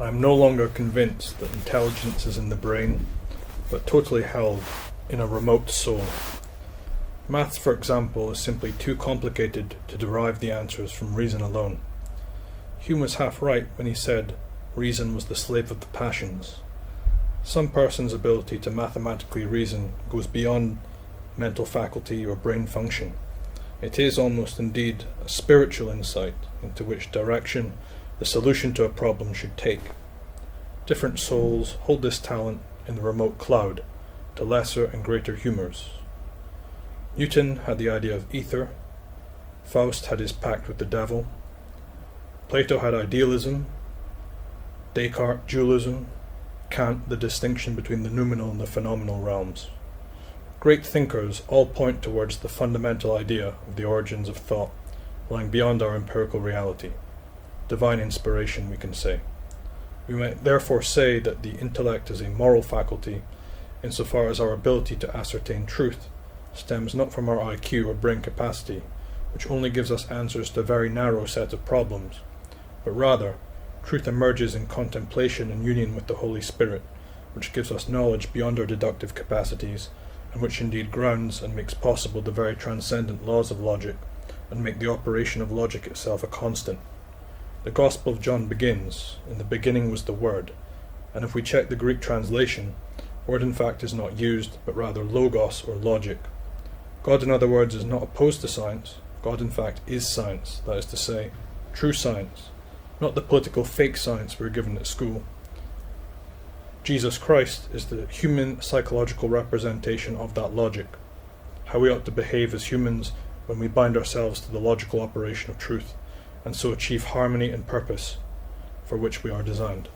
I am no longer convinced that intelligence is in the brain, but totally held in a remote soul. Maths, for example, is simply too complicated to derive the answers from reason alone. Hume was half right when he said reason was the slave of the passions. Some person's ability to mathematically reason goes beyond mental faculty or brain function. It is almost indeed a spiritual insight into which direction the solution to a problem should take. Different souls hold this talent in the remote cloud to lesser and greater humours. Newton had the idea of ether, Faust had his pact with the devil, Plato had idealism, Descartes dualism, Kant the distinction between the noumenal and the phenomenal realms. Great thinkers all point towards the fundamental idea of the origins of thought, lying beyond our empirical reality. Divine inspiration, we can say. We might therefore say that the intellect is a moral faculty, insofar as our ability to ascertain truth stems not from our IQ or brain capacity, which only gives us answers to a very narrow set of problems, but rather, truth emerges in contemplation and union with the Holy Spirit, which gives us knowledge beyond our deductive capacities, and which indeed grounds and makes possible the very transcendent laws of logic, and make the operation of logic itself a constant. The Gospel of John begins, "In the beginning was the Word," and if we check the Greek translation, word in fact is not used, but rather logos or logic. God, in other words, is not opposed to science. God, in fact, is science, that is to say, true science, not the political fake science we are given at school. Jesus Christ is the human psychological representation of that logic, how we ought to behave as humans when we bind ourselves to the logical operation of truth, and so achieve harmony and purpose for which we are designed.